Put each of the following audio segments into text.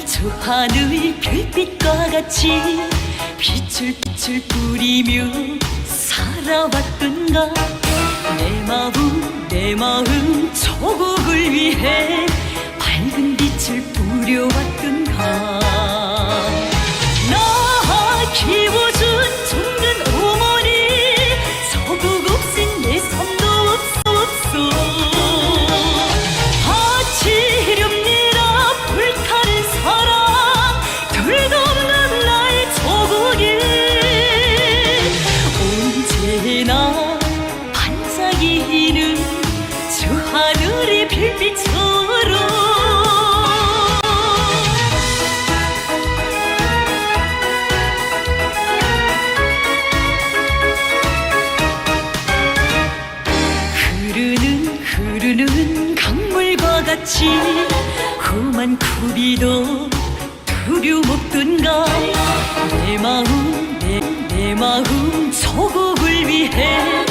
저 하늘 별빛과 같이 빛을 뿌리며 살아왔던가. 내 마음 조국을 위해 밝은 빛을 뿌려왔던가. 나 키워준 정든 어머니, 조국 없인 내 삶도 없어. 바치렵니다 불타는 사랑, 둘도 없는 나의 조국이 언제나 반짝이는 저 하늘의 별빛처럼. 흐르는 강물과 같이 험한 고비도 두려먹던가. 내 마음 조국을 위해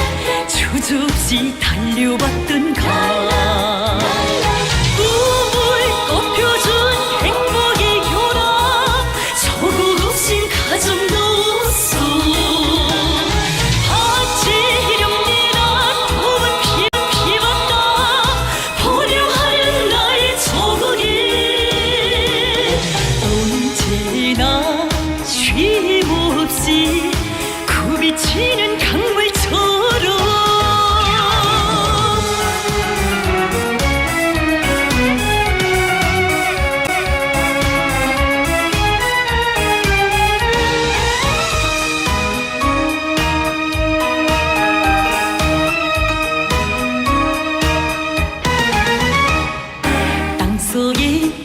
주저없이 달려왔던가. 꿈을 꼽혀준 행복의 결합, 조국 없인 가정도 없어. 바치렵니다 봄은 피웠다, 보려하는 나의 조국이 언제나 쉼없이 굽이치는 강물처럼.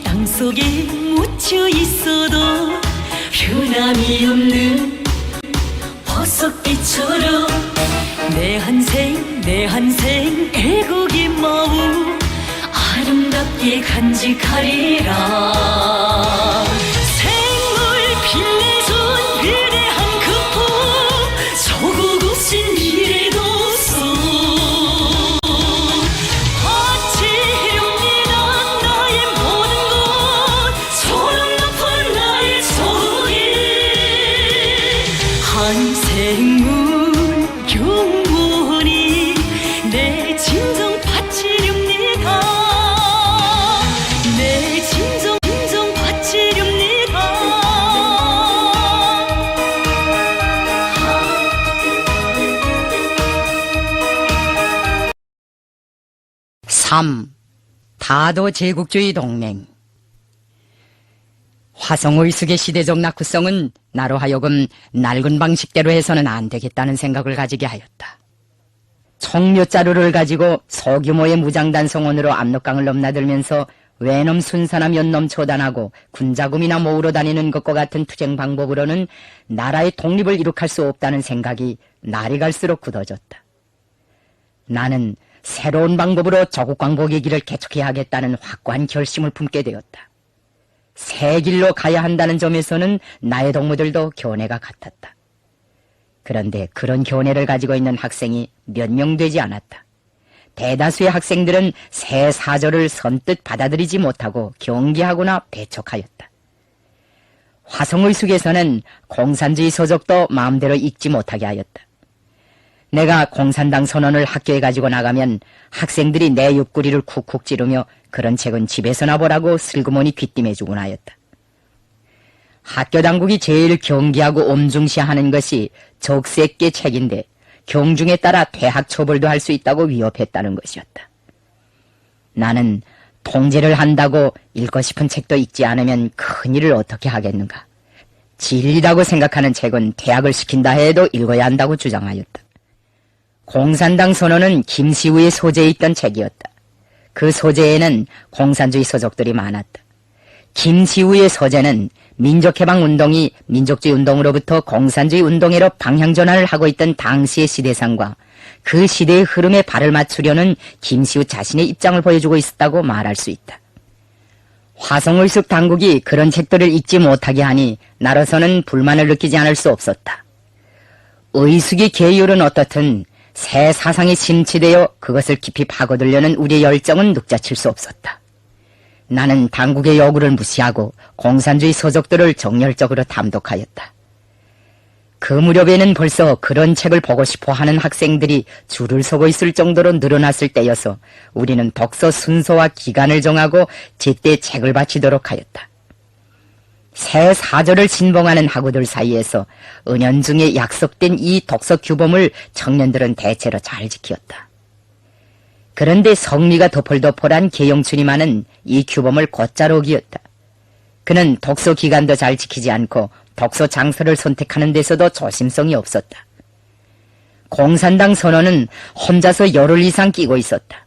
땅속에 묻혀 있어도 변함이 없는 보석빛처럼 내 한생 애국의 마음 아름답게 간직하리라. 생물 빛내준 위대한 그 품, 조국 없인 미래도 없어. 바치렵니다 나의 모든 것, 소름 높은 나의 조국이 한 생물 영원히 내 진정 바치렵니다. 내 진정 바치렵니다. 3. 다도 제국주의 동맹. 화성의숙의 시대적 낙후성은 나로 하여금 낡은 방식대로 해서는 안 되겠다는 생각을 가지게 하였다. 총 몇 자루를 가지고 소규모의 무장단성원으로 압록강을 넘나들면서 외놈 순사나 몇놈 처단하고 군자금이나 모으러 다니는 것과 같은 투쟁 방법으로는 나라의 독립을 이룩할 수 없다는 생각이 날이 갈수록 굳어졌다. 나는 새로운 방법으로 조국 광복의 길을 개척해야 하겠다는 확고한 결심을 품게 되었다. 새 길로 가야 한다는 점에서는 나의 동무들도 견해가 같았다. 그런데 그런 견해를 가지고 있는 학생이 몇 명 되지 않았다. 대다수의 학생들은 새 사조를 선뜻 받아들이지 못하고 경계하거나 배척하였다. 화성의숙에서는 공산주의 서적도 마음대로 읽지 못하게 하였다. 내가 공산당 선언을 학교에 가지고 나가면 학생들이 내 옆구리를 쿡쿡 찌르며 그런 책은 집에서나 보라고 슬그머니 귀띔해주곤 하였다. 학교 당국이 제일 경계하고 엄중시하는 것이 적세께 책인데 경중에 따라 퇴학 처벌도 할 수 있다고 위협했다는 것이었다. 나는 통제를 한다고 읽고 싶은 책도 읽지 않으면 큰일을 어떻게 하겠는가. 진리라고 생각하는 책은 퇴학을 시킨다 해도 읽어야 한다고 주장하였다. 공산당 선언은 김시우의 소재에 있던 책이었다. 그 소재에는 공산주의 서적들이 많았다. 김시우의 소재는 민족해방운동이 민족주의 운동으로부터 공산주의 운동회로 방향전환을 하고 있던 당시의 시대상과 그 시대의 흐름에 발을 맞추려는 김시우 자신의 입장을 보여주고 있었다고 말할 수 있다. 화성의숙 당국이 그런 책들을 읽지 못하게 하니 나로서는 불만을 느끼지 않을 수 없었다. 의숙의 계율은 어떻든 새 사상이 심취되어 그것을 깊이 파고들려는 우리의 열정은 눅자칠 수 없었다. 나는 당국의 요구를 무시하고 공산주의 서적들을 정열적으로 탐독하였다. 그 무렵에는 벌써 그런 책을 보고 싶어 하는 학생들이 줄을 서고 있을 정도로 늘어났을 때여서 우리는 독서 순서와 기간을 정하고 제때 책을 바치도록 하였다. 새 사조를 신봉하는 학우들 사이에서 은연중에 약속된 이 독서 규범을 청년들은 대체로 잘 지켰다. 그런데 성미가 도폴도폴한 계영춘이만은 이 규범을 곧잘 어기었다. 그는 독서 기간도 잘 지키지 않고 독서 장소를 선택하는 데서도 조심성이 없었다. 공산당 선언은 혼자서 열흘 이상 끼고 있었다.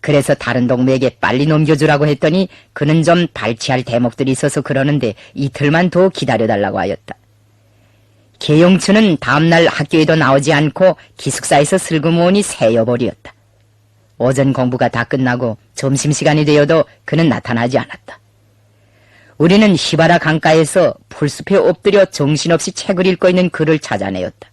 그래서 다른 동무에게 빨리 넘겨주라고 했더니 그는 좀 발치할 대목들이 있어서 그러는데 이틀만 더 기다려달라고 하였다. 계영춘은 다음날 학교에도 나오지 않고 기숙사에서 슬그머니 새여버리었다. 오전 공부가 다 끝나고 점심시간이 되어도 그는 나타나지 않았다. 우리는 히바라 강가에서 풀숲에 엎드려 정신없이 책을 읽고 있는 그를 찾아내었다.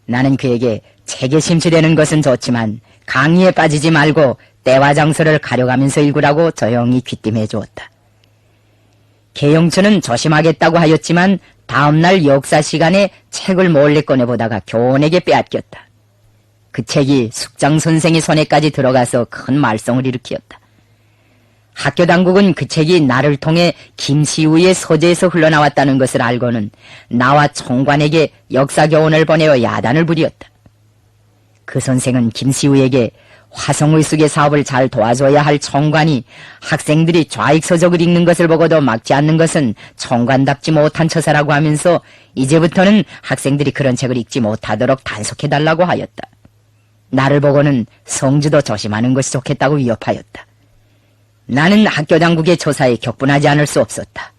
나는 그에게 책에 심취되는 것은 좋지만 강의에 빠지지 말고 때와 장소를 가려가면서 읽으라고 조용히 귀띔해 주었다. 계영춘은 조심하겠다고 하였지만 다음날 역사 시간에 책을 몰래 꺼내보다가 교원에게 빼앗겼다. 그 책이 숙장 선생의 손에까지 들어가서 큰 말썽을 일으켰다. 학교 당국은 그 책이 나를 통해 김시우의 서재에서 흘러나왔다는 것을 알고는 나와 총관에게 역사교원을 보내어 야단을 부렸다. 그 선생은 김시우에게 화성의숙의 사업을 잘 도와줘야 할 총관이 학생들이 좌익서적을 읽는 것을 보고도 막지 않는 것은 총관답지 못한 처사라고 하면서 이제부터는 학생들이 그런 책을 읽지 못하도록 단속해달라고 하였다. 나를 보고는 성주도 조심하는 것이 좋겠다고 위협하였다. 나는 학교 당국의 조사에 격분하지 않을 수 없었다.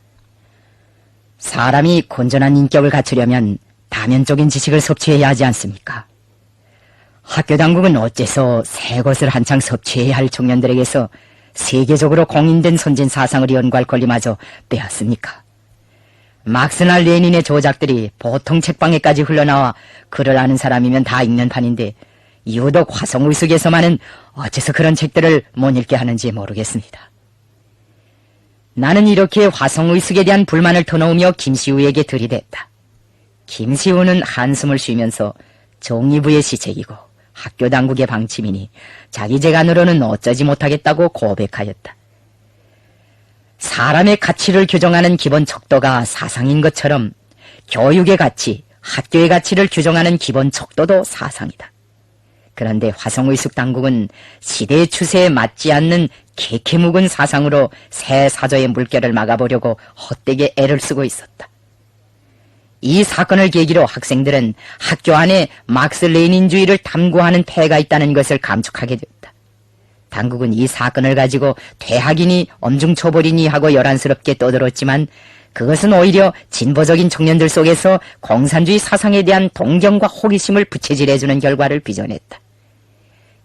사람이 건전한 인격을 갖추려면 다면적인 지식을 섭취해야 하지 않습니까? 학교 당국은 어째서 새 것을 한창 섭취해야 할 청년들에게서 세계적으로 공인된 선진 사상을 연구할 권리마저 빼앗습니까? 막스나 레닌의 조작들이 보통 책방에까지 흘러나와 글을 아는 사람이면 다 읽는 판인데 유독 화성의숙에서만은 어째서 그런 책들을 못 읽게 하는지 모르겠습니다. 나는 이렇게 화성의숙에 대한 불만을 터놓으며 김시우에게 들이댔다. 김시우는 한숨을 쉬면서 정의부의 시책이고 학교 당국의 방침이니 자기 재간으로는 어쩌지 못하겠다고 고백하였다. 사람의 가치를 규정하는 기본 척도가 사상인 것처럼 교육의 가치, 학교의 가치를 규정하는 기본 척도도 사상이다. 그런데 화성의숙 당국은 시대의 추세에 맞지 않는 개케묵은 사상으로 새 사조의 물결을 막아보려고 헛되게 애를 쓰고 있었다. 이 사건을 계기로 학생들은 학교 안에 막스 레닌주의를 탐구하는 폐가 있다는 것을 감축하게 되었다. 당국은 이 사건을 가지고 퇴학이니 엄중처벌이니 하고 요란스럽게 떠들었지만 그것은 오히려 진보적인 청년들 속에서 공산주의 사상에 대한 동경과 호기심을 부채질해주는 결과를 빚어냈다.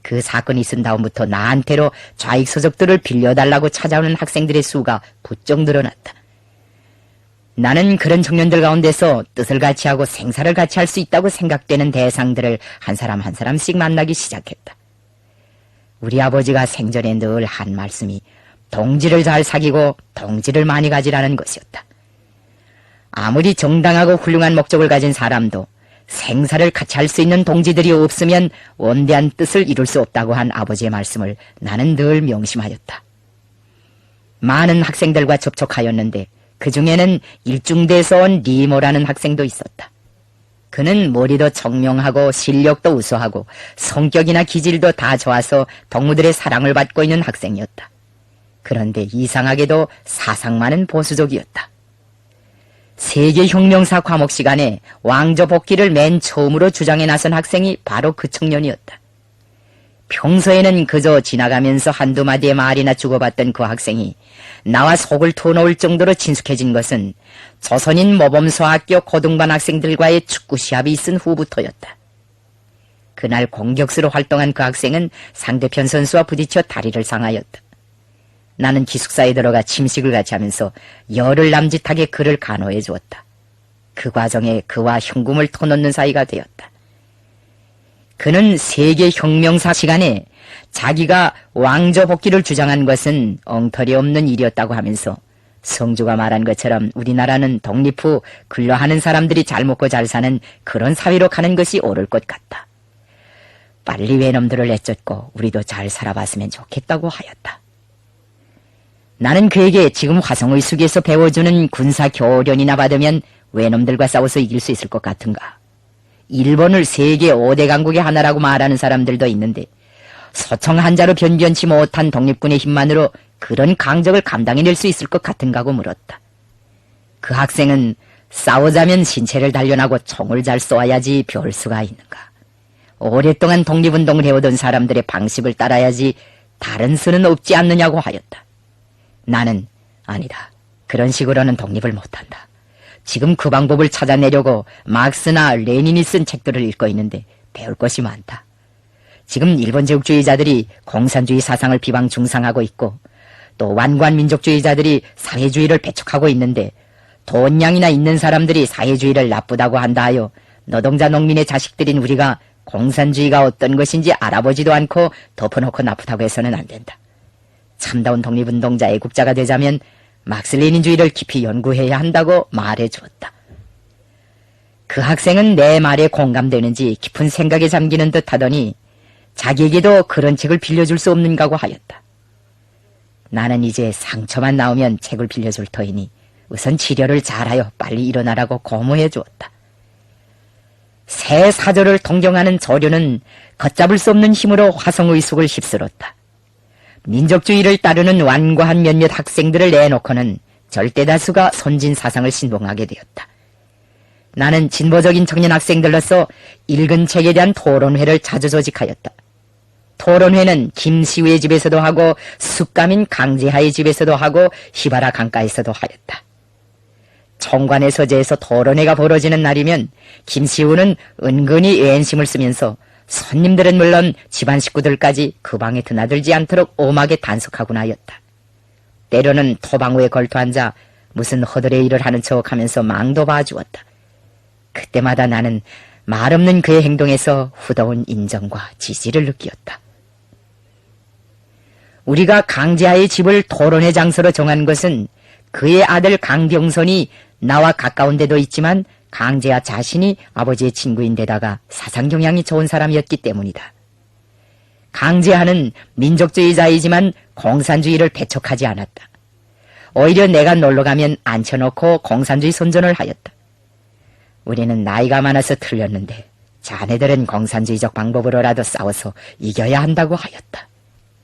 그 사건이 있은 다음부터 나한테로 좌익서적들을 빌려달라고 찾아오는 학생들의 수가 부쩍 늘어났다. 나는 그런 청년들 가운데서 뜻을 같이 하고 생사를 같이 할 수 있다고 생각되는 대상들을 한 사람 한 사람씩 만나기 시작했다. 우리 아버지가 생전에 늘 한 말씀이 동지를 잘 사귀고 동지를 많이 가지라는 것이었다. 아무리 정당하고 훌륭한 목적을 가진 사람도 생사를 같이 할 수 있는 동지들이 없으면 원대한 뜻을 이룰 수 없다고 한 아버지의 말씀을 나는 늘 명심하였다. 많은 학생들과 접촉하였는데 그 중에는 일중대에서 온 리모라는 학생도 있었다. 그는 머리도 청명하고 실력도 우수하고 성격이나 기질도 다 좋아서 동무들의 사랑을 받고 있는 학생이었다. 그런데 이상하게도 사상만은 보수적이었다. 세계혁명사 과목 시간에 왕조 복귀를 맨 처음으로 주장해 나선 학생이 바로 그 청년이었다. 평소에는 그저 지나가면서 한두 마디의 말이나 주고받던 그 학생이 나와 속을 터놓을 정도로 친숙해진 것은 조선인 모범소학교 고등반 학생들과의 축구 시합이 있은 후부터였다. 그날 공격수로 활동한 그 학생은 상대편 선수와 부딪혀 다리를 상하였다. 나는 기숙사에 들어가 침식을 같이 하면서 열흘 남짓하게 그를 간호해 주었다. 그 과정에 그와 흉금을 터놓는 사이가 되었다. 그는 세계 혁명사 시간에 자기가 왕조 복귀를 주장한 것은 엉터리 없는 일이었다고 하면서 성주가 말한 것처럼 우리나라는 독립 후 근로하는 사람들이 잘 먹고 잘 사는 그런 사회로 가는 것이 옳을 것 같다. 빨리 외놈들을 내쫓고 우리도 잘 살아봤으면 좋겠다고 하였다. 나는 그에게 지금 화성의숙에서 배워주는 군사 교련이나 받으면 외놈들과 싸워서 이길 수 있을 것 같은가? 일본을 세계 5대 강국의 하나라고 말하는 사람들도 있는데 소총 한자로 변변치 못한 독립군의 힘만으로 그런 강적을 감당해낼 수 있을 것 같은가고 물었다. 그 학생은 싸우자면 신체를 단련하고 총을 잘 쏘아야지 별 수가 있는가? 오랫동안 독립운동을 해오던 사람들의 방식을 따라야지 다른 수는 없지 않느냐고 하였다. 나는 아니다. 그런 식으로는 독립을 못한다. 지금 그 방법을 찾아내려고 막스나 레닌이 쓴 책들을 읽고 있는데 배울 것이 많다. 지금 일본 제국주의자들이 공산주의 사상을 비방 중상하고 있고 또 완관 민족주의자들이 사회주의를 배척하고 있는데 돈량이나 있는 사람들이 사회주의를 나쁘다고 한다 하여 노동자 농민의 자식들인 우리가 공산주의가 어떤 것인지 알아보지도 않고 덮어놓고 나쁘다고 해서는 안 된다. 참다운 독립운동자 애국자가 되자면 막스 레닌주의를 깊이 연구해야 한다고 말해 주었다. 그 학생은 내 말에 공감되는지 깊은 생각에 잠기는 듯 하더니 자기에게도 그런 책을 빌려줄 수 없는가고 하였다. 나는 이제 상처만 나오면 책을 빌려줄 터이니 우선 치료를 잘하여 빨리 일어나라고 고무해 주었다. 새 사조를 동경하는 조류는 걷잡을 수 없는 힘으로 화성의숙을 휩쓸었다. 민족주의를 따르는 완고한 몇몇 학생들을 내놓고는 절대다수가 선진 사상을 신봉하게 되었다. 나는 진보적인 청년 학생들로서 읽은 책에 대한 토론회를 자주 조직하였다. 토론회는 김시우의 집에서도 하고 숙감인 강제하의 집에서도 하고 히바라 강가에서도 하였다. 총관의 서재에서 토론회가 벌어지는 날이면 김시우는 은근히 애인심을 쓰면서 손님들은 물론 집안 식구들까지 그 방에 드나들지 않도록 엄하게 단속하곤 하였다. 때로는 토방우에 걸터앉아 무슨 허들의 일을 하는 척하면서 망도 봐주었다. 그때마다 나는 말없는 그의 행동에서 후더운 인정과 지지를 느끼었다. 우리가 강제하의 집을 토론회 장소로 정한 것은 그의 아들 강병선이 나와 가까운 데도 있지만 강제하 자신이 아버지의 친구인데다가 사상 경향이 좋은 사람이었기 때문이다. 강제하는 민족주의자이지만 공산주의를 배척하지 않았다. 오히려 내가 놀러가면 앉혀놓고 공산주의 선전을 하였다. 우리는 나이가 많아서 틀렸는데 자네들은 공산주의적 방법으로라도 싸워서 이겨야 한다고 하였다.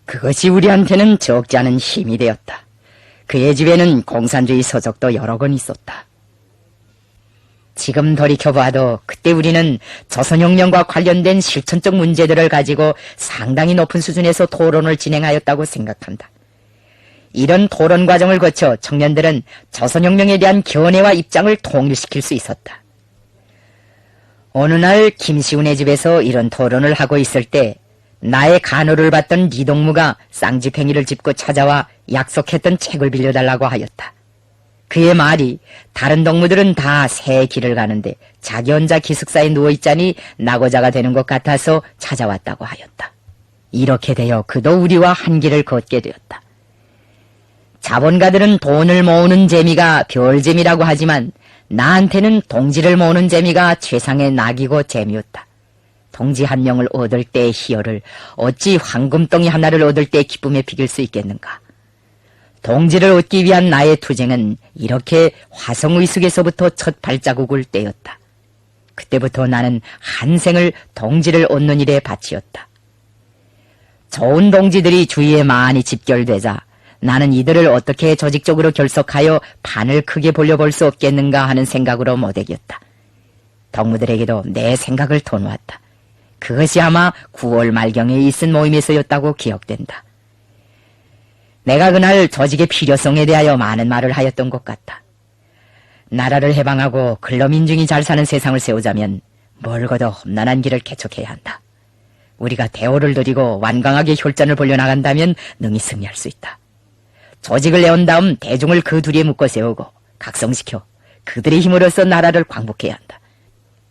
그것이 우리한테는 적지 않은 힘이 되었다. 그의 집에는 공산주의 서적도 여러 권 있었다. 지금 돌이켜봐도 그때 우리는 조선혁명과 관련된 실천적 문제들을 가지고 상당히 높은 수준에서 토론을 진행하였다고 생각한다. 이런 토론 과정을 거쳐 청년들은 조선혁명에 대한 견해와 입장을 통일시킬 수 있었다. 어느 날 김시훈의 집에서 이런 토론을 하고 있을 때 나의 간호를 받던 리동무가 쌍지팽이를 짚고 찾아와 약속했던 책을 빌려달라고 하였다. 그의 말이 다른 동무들은 다 새 길을 가는데 자기 혼자 기숙사에 누워있자니 낙오자가 되는 것 같아서 찾아왔다고 하였다. 이렇게 되어 그도 우리와 한 길을 걷게 되었다. 자본가들은 돈을 모으는 재미가 별재미라고 하지만 나한테는 동지를 모으는 재미가 최상의 낙이고 재미였다. 동지 한 명을 얻을 때의 희열을 어찌 황금덩이 하나를 얻을 때의 기쁨에 비길 수 있겠는가. 동지를 얻기 위한 나의 투쟁은 이렇게 화성의숙에서부터 첫 발자국을 떼었다. 그때부터 나는 한 생을 동지를 얻는 일에 바치었다. 좋은 동지들이 주위에 많이 집결되자 나는 이들을 어떻게 조직적으로 결속하여 판을 크게 벌려볼 수 없겠는가 하는 생각으로 모대겼다. 동무들에게도 내 생각을 터놓았다. 그것이 아마 9월 말경에 있은 모임에서였다고 기억된다. 내가 그날 조직의 필요성에 대하여 많은 말을 하였던 것 같다. 나라를 해방하고 근로민중이 잘 사는 세상을 세우자면 멀고도 험난한 길을 개척해야 한다. 우리가 대오를 드리고 완강하게 혈전을 벌려나간다면 능히 승리할 수 있다. 조직을 내온 다음 대중을 그 둘이에 묶어 세우고 각성시켜 그들의 힘으로써 나라를 광복해야 한다.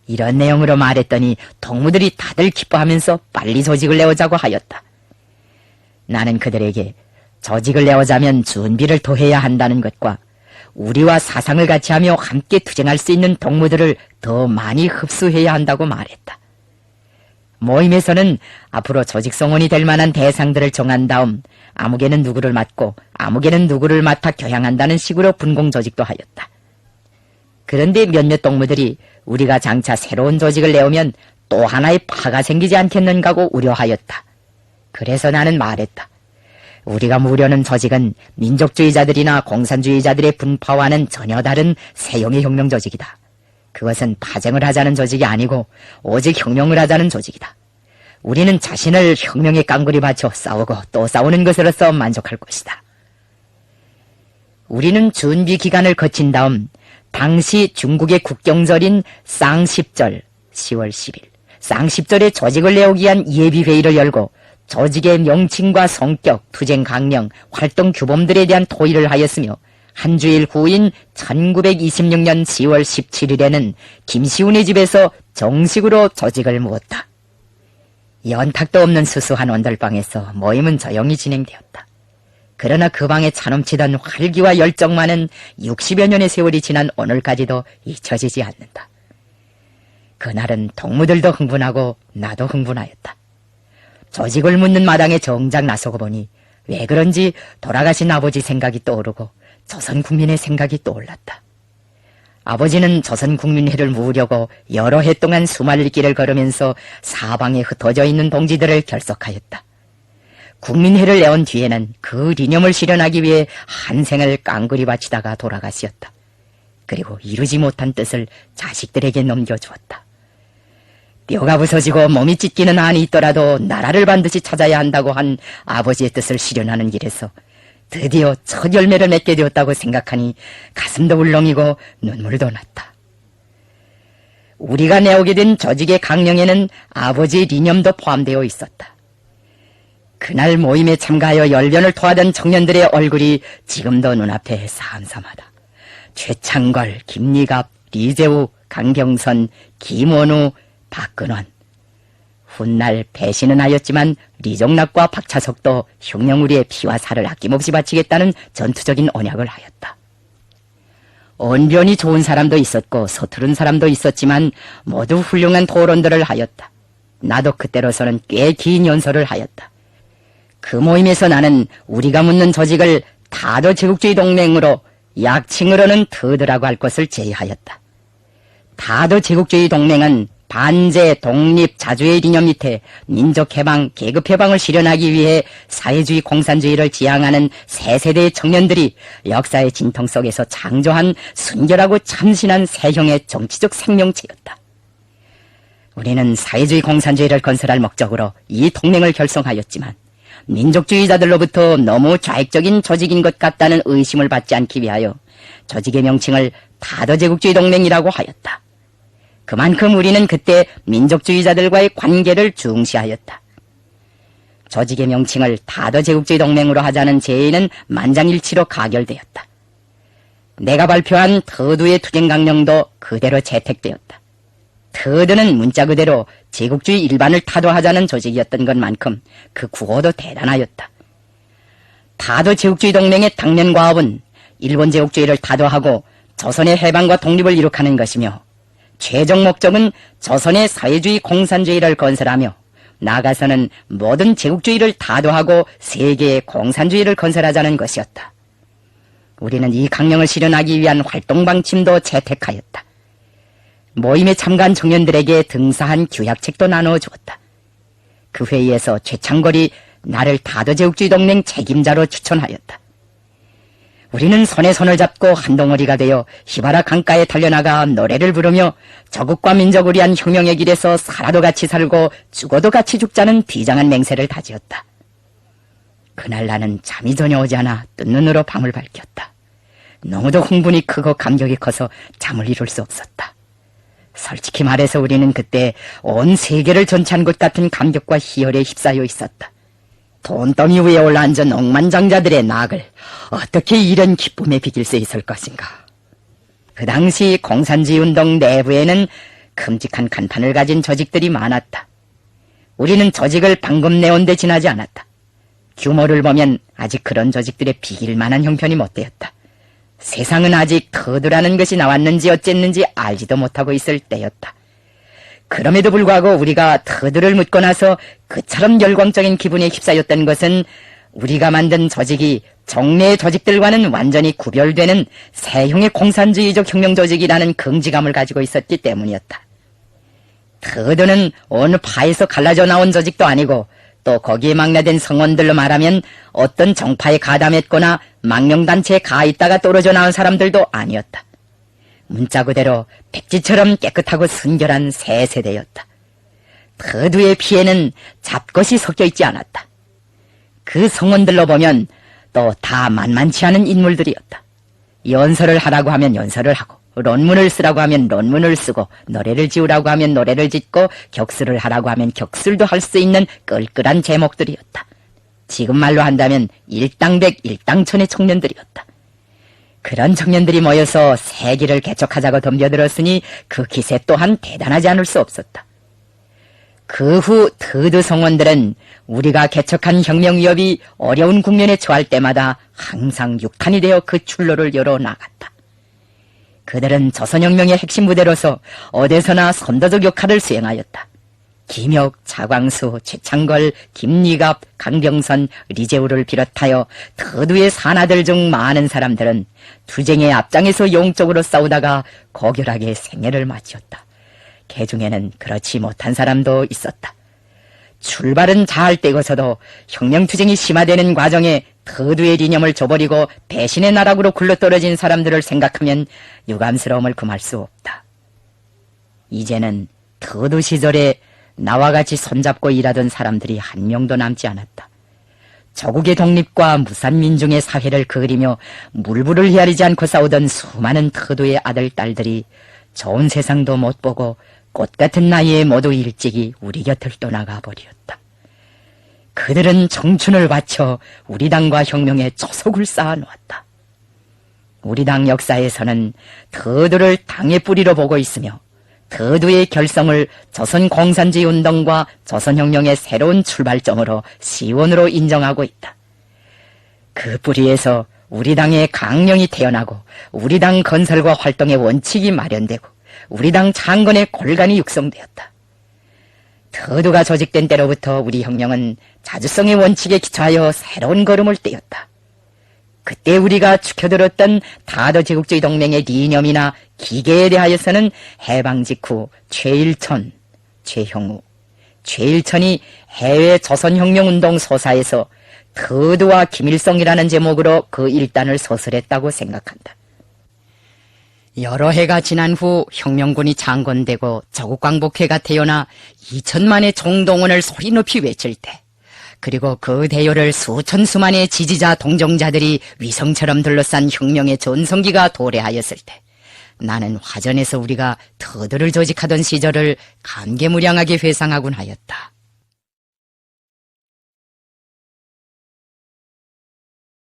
이런 내용으로 말했더니 동무들이 다들 기뻐하면서 빨리 조직을 내오자고 하였다. 나는 그들에게 조직을 내오자면 준비를 더 해야 한다는 것과 우리와 사상을 같이 하며 함께 투쟁할 수 있는 동무들을 더 많이 흡수해야 한다고 말했다. 모임에서는 앞으로 조직성원이 될 만한 대상들을 정한 다음 아무개는 누구를 맡고 아무개는 누구를 맡아 교양한다는 식으로 분공조직도 하였다. 그런데 몇몇 동무들이 우리가 장차 새로운 조직을 내오면 또 하나의 파가 생기지 않겠는가고 우려하였다. 그래서 나는 말했다. 우리가 무려는 조직은 민족주의자들이나 공산주의자들의 분파와는 전혀 다른 새형의 혁명 조직이다. 그것은 파쟁을 하자는 조직이 아니고 오직 혁명을 하자는 조직이다. 우리는 자신을 혁명의 깡굴이 바쳐 싸우고 또 싸우는 것으로서 만족할 것이다. 우리는 준비 기간을 거친 다음 당시 중국의 국경절인 쌍십절 10월 10일 쌍십절에 조직을 내오기 위한 예비회의를 열고 조직의 명칭과 성격, 투쟁 강령, 활동 규범들에 대한 토의를 하였으며 한 주일 후인 1926년 10월 17일에는 김시훈의 집에서 정식으로 조직을 모았다. 연탁도 없는 수수한 온돌방에서 모임은 조용히 진행되었다. 그러나 그 방에 차넘치던 활기와 열정만은 60여 년의 세월이 지난 오늘까지도 잊혀지지 않는다. 그날은 동무들도 흥분하고 나도 흥분하였다. 조직을 묻는 마당에 정작 나서고 보니 왜 그런지 돌아가신 아버지 생각이 떠오르고 조선 국민의 생각이 떠올랐다. 아버지는 조선 국민회를 모으려고 여러 해 동안 수말릴 길을 걸으면서 사방에 흩어져 있는 동지들을 결속하였다. 국민회를 내온 뒤에는 그 리념을 실현하기 위해 한 생을 깡그리 바치다가 돌아가시었다. 그리고 이루지 못한 뜻을 자식들에게 넘겨주었다. 뼈가 부서지고 몸이 찢기는 한이 있더라도 나라를 반드시 찾아야 한다고 한 아버지의 뜻을 실현하는 길에서 드디어 첫 열매를 맺게 되었다고 생각하니 가슴도 울렁이고 눈물도 났다. 우리가 내오게 된 조직의 강령에는 아버지의 리념도 포함되어 있었다. 그날 모임에 참가하여 열변을 토하던 청년들의 얼굴이 지금도 눈앞에 삼삼하다. 최창걸, 김리갑, 리재우, 강경선, 김원우, 박근원. 훗날 배신은 하였지만 리종락과 박차석도 흉령우리의 피와 살을 아낌없이 바치겠다는 전투적인 언약을 하였다. 언변이 좋은 사람도 있었고 서투른 사람도 있었지만 모두 훌륭한 토론들을 하였다. 나도 그때로서는 꽤 긴 연설을 하였다. 그 모임에서 나는 우리가 묻는 조직을 다도 제국주의 동맹으로 약칭으로는 더드라고 할 것을 제의하였다. 다도 제국주의 동맹은 반제, 독립, 자주의 리념 밑에 민족해방, 계급해방을 실현하기 위해 사회주의, 공산주의를 지향하는 새 세대의 청년들이 역사의 진통 속에서 창조한 순결하고 참신한 새형의 정치적 생명체였다. 우리는 사회주의, 공산주의를 건설할 목적으로 이 동맹을 결성하였지만 민족주의자들로부터 너무 좌익적인 조직인 것 같다는 의심을 받지 않기 위하여 조직의 명칭을 다도제국주의 동맹이라고 하였다. 그만큼 우리는 그때 민족주의자들과의 관계를 중시하였다. 조직의 명칭을 다도제국주의 동맹으로 하자는 제의는 만장일치로 가결되었다. 내가 발표한 더두의 투쟁강령도 그대로 채택되었다. 더드는 문자 그대로 제국주의 일반을 타도하자는 조직이었던 것만큼 그 구호도 대단하였다. 다도제국주의 동맹의 당면 과업은 일본 제국주의를 타도하고 조선의 해방과 독립을 이룩하는 것이며 최종 목적은 조선의 사회주의 공산주의를 건설하며 나아가서는 모든 제국주의를 타도하고 세계의 공산주의를 건설하자는 것이었다. 우리는 이 강령을 실현하기 위한 활동 방침도 채택하였다. 모임에 참가한 청년들에게 등사한 규약책도 나누어 주었다. 그 회의에서 최창걸이 나를 다도제국주의 동맹 책임자로 추천하였다. 우리는 손에 손을 잡고 한 덩어리가 되어 히바라 강가에 달려나가 노래를 부르며 조국과 민족을 위한 혁명의 길에서 살아도 같이 살고 죽어도 같이 죽자는 비장한 맹세를 다지었다. 그날 나는 잠이 전혀 오지 않아 뜬 눈으로 밤을 밝혔다. 너무도 흥분이 크고 감격이 커서 잠을 이룰 수 없었다. 솔직히 말해서 우리는 그때 온 세계를 전체한 것 같은 감격과 희열에 휩싸여 있었다. 돈더미 위에 올라앉은 억만장자들의 낙을 어떻게 이런 기쁨에 비길 수 있을 것인가. 그 당시 공산주의 운동 내부에는 큼직한 간판을 가진 조직들이 많았다. 우리는 조직을 방금 내온 데 지나지 않았다. 규모를 보면 아직 그런 조직들에 비길 만한 형편이 못 되었다. 세상은 아직 터두라는 것이 나왔는지 어쨌는지 알지도 못하고 있을 때였다. 그럼에도 불구하고 우리가 터두를 묻고 나서 그처럼 열광적인 기분에 휩싸였던 것은 우리가 만든 조직이 종래의 조직들과는 완전히 구별되는 새형의 공산주의적 혁명조직이라는 긍지감을 가지고 있었기 때문이었다. 터두는 어느 파에서 갈라져 나온 조직도 아니고 또 거기에 망라된 성원들로 말하면 어떤 정파에 가담했거나 망령단체에 가있다가 떨어져 나온 사람들도 아니었다. 문자 그대로 백지처럼 깨끗하고 순결한 새 세대였다. 터두의 피에는 잡것이 섞여 있지 않았다. 그 성원들로 보면 또 다 만만치 않은 인물들이었다. 연설을 하라고 하면 연설을 하고,論문을 쓰라고 하면論문을 쓰고, 노래를 지으라고 하면 노래를 짓고, 격술을 하라고 하면 격술도 할 수 있는 끌끌한 제목들이었다. 지금 말로 한다면 일당백 일당천의 청년들이었다. 그런 청년들이 모여서 세기를 개척하자고 덤벼들었으니 그 기세 또한 대단하지 않을 수 없었다. 그 후 터두 성원들은 우리가 개척한 혁명위협이 어려운 국면에 처할 때마다 항상 육탄이 되어 그 출로를 열어나갔다. 그들은 조선혁명의 핵심 부대로서 어디서나 선도적 역할을 수행하였다. 김혁, 차광수, 최창걸, 김리갑, 강병선, 리제우를 비롯하여 터두의 산하들 중 많은 사람들은 투쟁의 앞장에서 영적으로 싸우다가 고결하게 생애를 마치었다. 그 중에는 그렇지 못한 사람도 있었다. 출발은 잘 떼고서도 혁명투쟁이 심화되는 과정에 터두의 이념을 저버리고 배신의 나락으로 굴러떨어진 사람들을 생각하면 유감스러움을 금할 수 없다. 이제는 터두 시절에 나와 같이 손잡고 일하던 사람들이 한 명도 남지 않았다. 조국의 독립과 무산민중의 사회를 그리며 물불을 헤아리지 않고 싸우던 수많은 터두의 아들, 딸들이 좋은 세상도 못 보고 꽃같은 나이에 모두 일찍이 우리 곁을 떠나가 버렸다. 그들은 청춘을 바쳐 우리 당과 혁명에 조속을 쌓아놓았다. 우리 당 역사에서는 터두를 당의 뿌리로 보고 있으며 터두의 결성을 조선공산주의 운동과 조선혁명의 새로운 출발점으로 시원으로 인정하고 있다. 그 뿌리에서 우리 당의 강령이 태어나고 우리 당 건설과 활동의 원칙이 마련되고 우리 당 창건의 골간이 육성되었다. 터두가 조직된 때로부터 우리 혁명은 자주성의 원칙에 기초하여 새로운 걸음을 떼었다. 그때 우리가 지켜들었던 다도제국주의 동맹의 이념이나 기계에 대하여서는 해방 직후 최일천, 최형우, 최일천이 해외 조선혁명운동 소사에서 터두와 김일성이라는 제목으로 그 일단을 서술했다고 생각한다. 여러 해가 지난 후 혁명군이 창건되고 조국광복회가 태어나 2천만의 총동원을 소리 높이 외칠 때, 그리고 그 대요를 수천 수만의 지지자 동정자들이 위성처럼 둘러싼 혁명의 전성기가 도래하였을 때, 나는 화전에서 우리가 터두를 조직하던 시절을 감개무량하게 회상하곤 하였다.